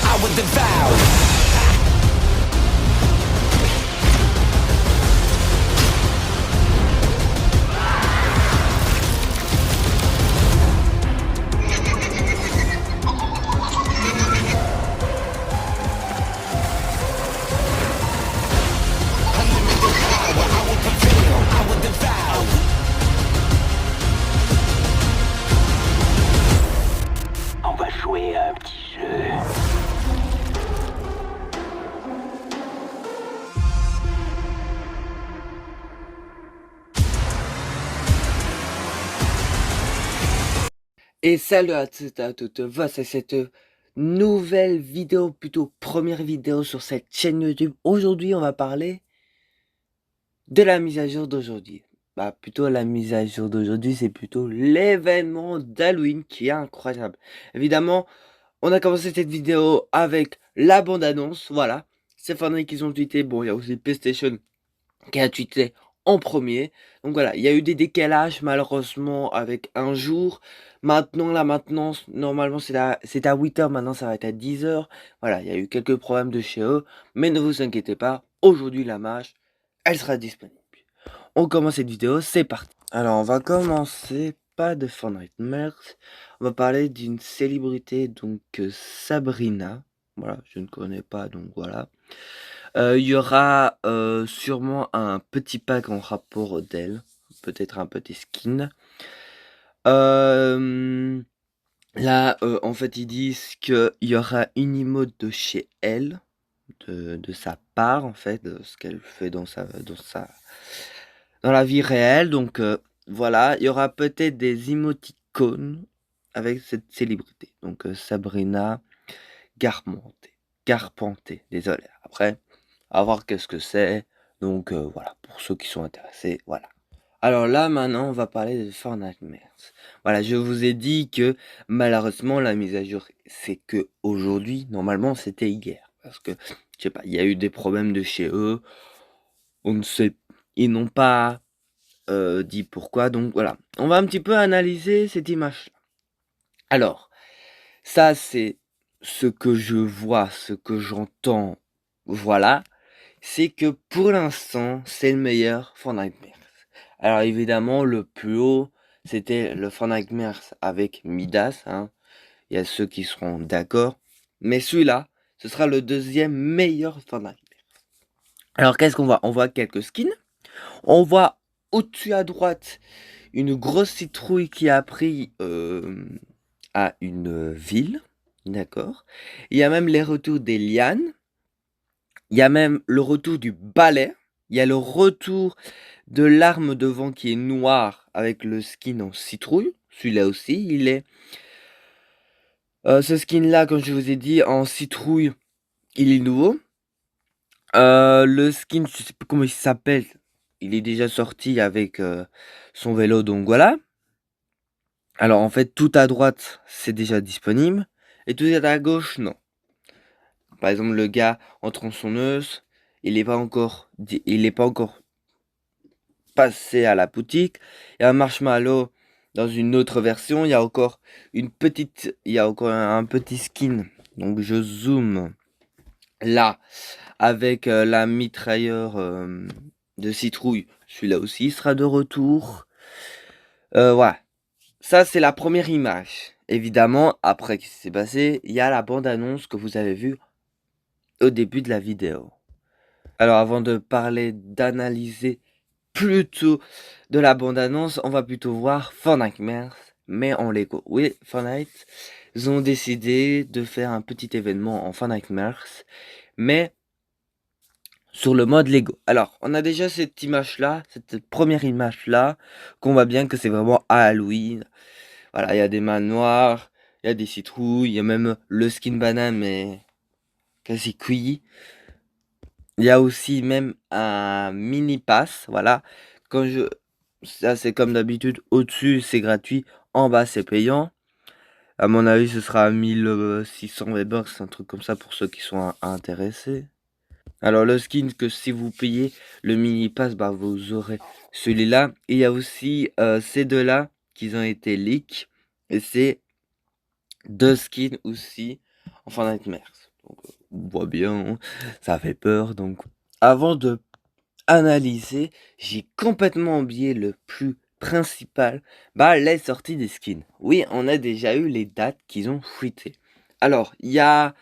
I would devour. On va jouer à un petit jeu. Et salut à toutes et à toutes, voici cette nouvelle vidéo, plutôt première vidéo sur cette chaîne YouTube. Aujourd'hui, on va parler de la mise à jour d'aujourd'hui. Plutôt la mise à jour d'aujourd'hui, c'est plutôt l'événement d'Halloween qui est incroyable. Évidemment, on a commencé cette vidéo avec la bande-annonce, voilà. C'est Fortnite qu'ils ont tweeté, bon, il y a aussi PlayStation qui a tweeté en premier. Donc voilà, il y a eu des décalages malheureusement avec un jour. Maintenant, la maintenance, normalement c'est à 8 heures, maintenant ça va être à 10 heures. Voilà, il y a eu quelques problèmes de chez eux. Mais ne vous inquiétez pas, aujourd'hui la match, elle sera disponible. On commence cette vidéo, c'est parti. Alors on va commencer pas de Fortnite Mercs. On va parler d'une célébrité, donc Sabrina. Voilà, je ne connais pas, donc voilà. Il y aura sûrement un petit pack en rapport d'elle, peut-être un petit skin. Là, en fait, ils disent qu'il y aura une emote de chez elle, de sa part, en fait, de ce qu'elle fait dans la vie réelle. Donc voilà, il y aura peut-être des émoticônes avec cette célébrité. Donc Sabrina Carpenter, désolé. Après, à voir qu'est-ce que c'est. Donc voilà, pour ceux qui sont intéressés, voilà. Alors là, maintenant, on va parler de Fortnite Mercs. Voilà, je vous ai dit que malheureusement, la mise à jour, c'est que aujourd'hui, normalement, c'était hier. Parce que, je sais pas, il y a eu des problèmes de chez eux. On ne sait, ils n'ont pas dit pourquoi. Donc voilà, on va un petit peu analyser cette image-là. Alors, ça, c'est ce que je vois, ce que j'entends, voilà. C'est que pour l'instant, c'est le meilleur Fortnite Mercs. Alors évidemment, le plus haut, c'était le Fortnite Mercs avec Midas. Hein. Il y a ceux qui seront d'accord. Mais celui-là, ce sera le deuxième meilleur Fortnite Mercs. Alors qu'est-ce qu'on voit? On voit quelques skins. On voit au-dessus à droite une grosse citrouille qui a pris à une ville. D'accord. Il y a même les retours des lianes. Il y a même le retour du balai. Il y a le retour de l'arme de vent qui est noire avec le skin en citrouille. Celui-là aussi, il est... ce skin-là, comme je vous ai dit, en citrouille, il est nouveau. Le skin, je sais pas comment il s'appelle. Il est déjà sorti avec son vélo, donc voilà. Alors en fait, tout à droite, c'est déjà disponible. Et tout à gauche, non. Par exemple, le gars en tronçonneuse, il n'est pas encore passé à la boutique. Il y a un marshmallow dans une autre version. Il y a encore il y a encore un petit skin. Donc je zoome là avec la mitrailleur de citrouille. Celui-là aussi sera de retour. Voilà. Ça, c'est la première image. Évidemment, après ce qui s'est passé, il y a la bande-annonce que vous avez vue au début de la vidéo. Alors, avant de parler, d'analyser plutôt de la bande-annonce, on va plutôt voir Fortnite Mercs, mais en Lego. Oui, Fortnite, ils ont décidé de faire un petit événement en Fortnite Mercs, mais sur le mode Lego. Alors, on a déjà cette image-là, cette première image-là, qu'on voit bien que c'est vraiment Halloween. Voilà, il y a des mains noires, il y a des citrouilles, il y a même le skin banane, mais quasi cuit. Il y a aussi même un mini pass, voilà. Ça c'est comme d'habitude, au-dessus c'est gratuit, en bas c'est payant. À mon avis, ce sera 1600 V-Bucks, un truc comme ça pour ceux qui sont intéressés. Alors le skin que si vous payez le mini pass, vous aurez celui-là. Et il y a aussi ces deux-là qui ont été leaks. Et c'est deux skins aussi en Fortnite Mercs. Donc, on voit bien, hein, ça fait peur. Donc, avant de analyser, j'ai complètement oublié le plus principal, bah les sorties des skins. Oui, on a déjà eu les dates qu'ils ont fuité. Alors, il y a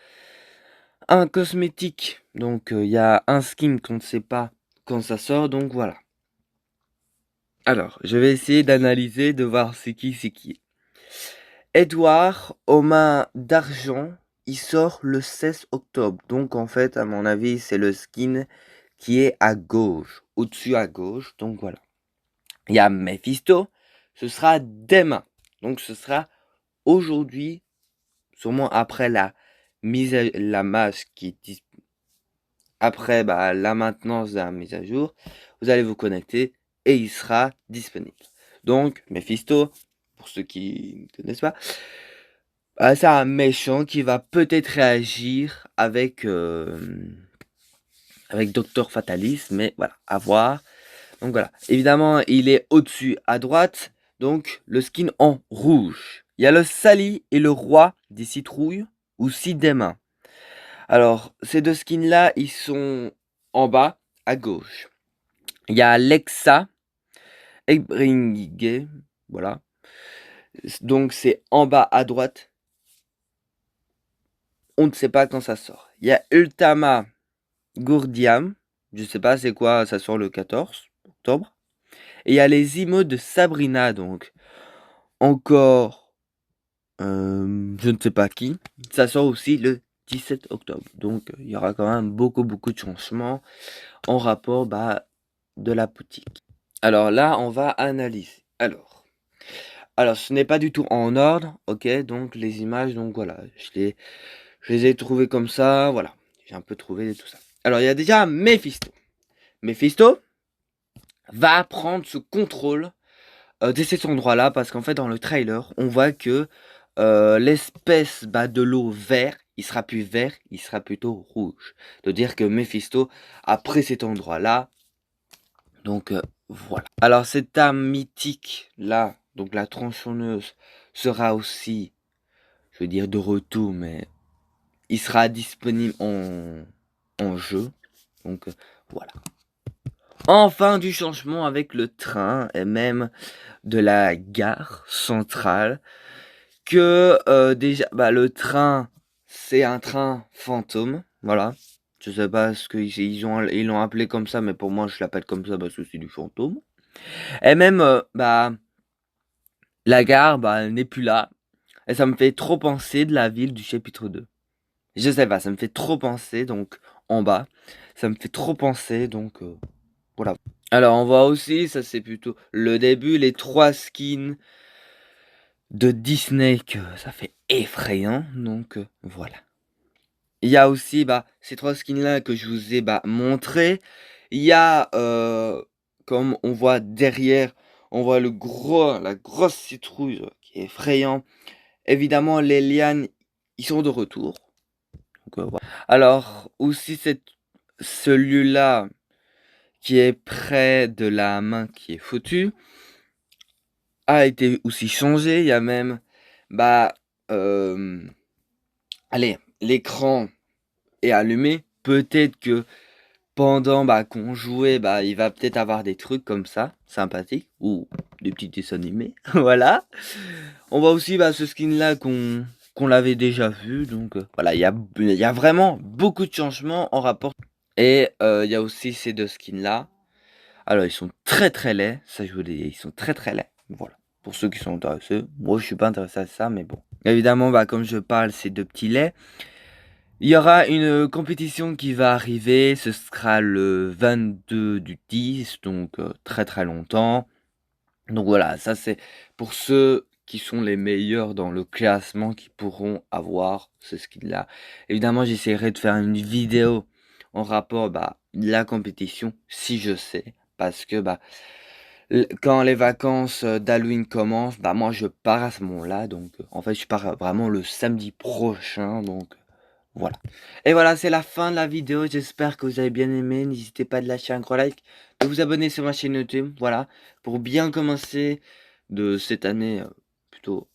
un cosmétique, donc il y a un skin qu'on ne sait pas quand ça sort, donc voilà. Alors, je vais essayer d'analyser, de voir c'est qui. Edouard, aux mains d'argent, il sort le 16 octobre. Donc en fait, à mon avis, c'est le skin qui est à gauche, au-dessus à gauche. Donc voilà. Il y a Mephisto, ce sera demain. Donc ce sera aujourd'hui, sûrement après la la match qui est après la maintenance de la mise à jour. Vous allez vous connecter et il sera disponible. Donc Mephisto, pour ceux qui ne connaissent pas, c'est un méchant qui va peut-être réagir avec Docteur Fatalis, mais voilà, à voir. Donc voilà, évidemment, il est au-dessus à droite, donc le skin en rouge. Il y a le Sally et le roi des citrouilles, ou si des mains. Alors, ces deux skins-là, ils sont en bas, à gauche. Il y a Alexa, Ebringige, voilà. Donc c'est en bas à droite. On ne sait pas quand ça sort. Il y a Ultama Gourdiam, je sais pas c'est quoi, ça sort le 14 octobre. Et il y a les emotes de Sabrina, donc encore, je ne sais pas qui. Ça sort aussi le 17 octobre. Donc il y aura quand même beaucoup de changements en rapport de la boutique. Alors là, on va analyser. Alors ce n'est pas du tout en ordre, ok. Donc les images, donc voilà, je les ai trouvées comme ça, voilà. J'ai un peu trouvé tout ça. Alors il y a déjà Mephisto. Mephisto va prendre ce contrôle de cet endroit-là parce qu'en fait dans le trailer on voit que l'espèce de l'eau vert, il sera plus vert, il sera plutôt rouge. De dire que Mephisto a pris cet endroit-là. Donc voilà. Alors cette arme mythique là, donc la tronçonneuse, sera aussi, je veux dire de retour, mais il sera disponible en jeu. Donc voilà. Enfin du changement avec le train et même de la gare centrale. Que déjà, le train, c'est un train fantôme. Voilà. Je sais pas ce qu'ils ils l'ont appelé comme ça, mais pour moi, je l'appelle comme ça parce que c'est du fantôme. Et même, la gare, elle n'est plus là. Et ça me fait trop penser de la ville du chapitre 2. Je sais pas, ça me fait trop penser, donc en bas. Ça me fait trop penser, donc voilà. Alors on voit aussi, ça c'est plutôt le début, les 3 skins de Disney, que ça fait effrayant, donc voilà. Il y a aussi ces 3 skins là que je vous ai montré. Il y a comme on voit derrière, on voit la grosse citrouille qui est effrayant. Évidemment les lianes, ils sont de retour. Donc, voilà. Alors aussi celui-là qui est près de la main qui est foutue a été aussi changé. Il y a même allez, l'écran est allumé. Peut-être que pendant qu'on jouait, il va peut-être avoir des trucs comme ça, sympathiques, ou des petits dessins animés. Voilà. On voit aussi ce skin là qu'on l'avait déjà vu. Donc voilà, il y a vraiment beaucoup de changements en rapport. Et il y a aussi ces deux skins là. Alors ils sont très laids, ça je vous dis, ils sont très laids. Voilà. Pour ceux qui sont intéressés. Moi je suis pas intéressé à ça, mais bon. Évidemment, comme je parle, c'est deux petits laits. Il y aura une compétition qui va arriver, ce sera le 22 du 10, donc très longtemps. Donc voilà, ça c'est pour ceux qui sont les meilleurs dans le classement qui pourront avoir ce skin-là. Évidemment, j'essaierai de faire une vidéo en rapport de la compétition, si je sais, parce que quand les vacances d'Halloween commencent, moi je pars à ce moment-là, donc en fait je pars vraiment le samedi prochain, donc voilà. Et voilà, c'est la fin de la vidéo. J'espère que vous avez bien aimé. N'hésitez pas de lâcher un gros like, de vous abonner sur ma chaîne YouTube. Voilà, pour bien commencer de cette année plutôt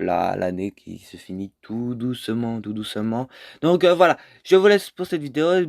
l'année qui se finit tout doucement, tout doucement. Donc voilà, je vous laisse pour cette vidéo.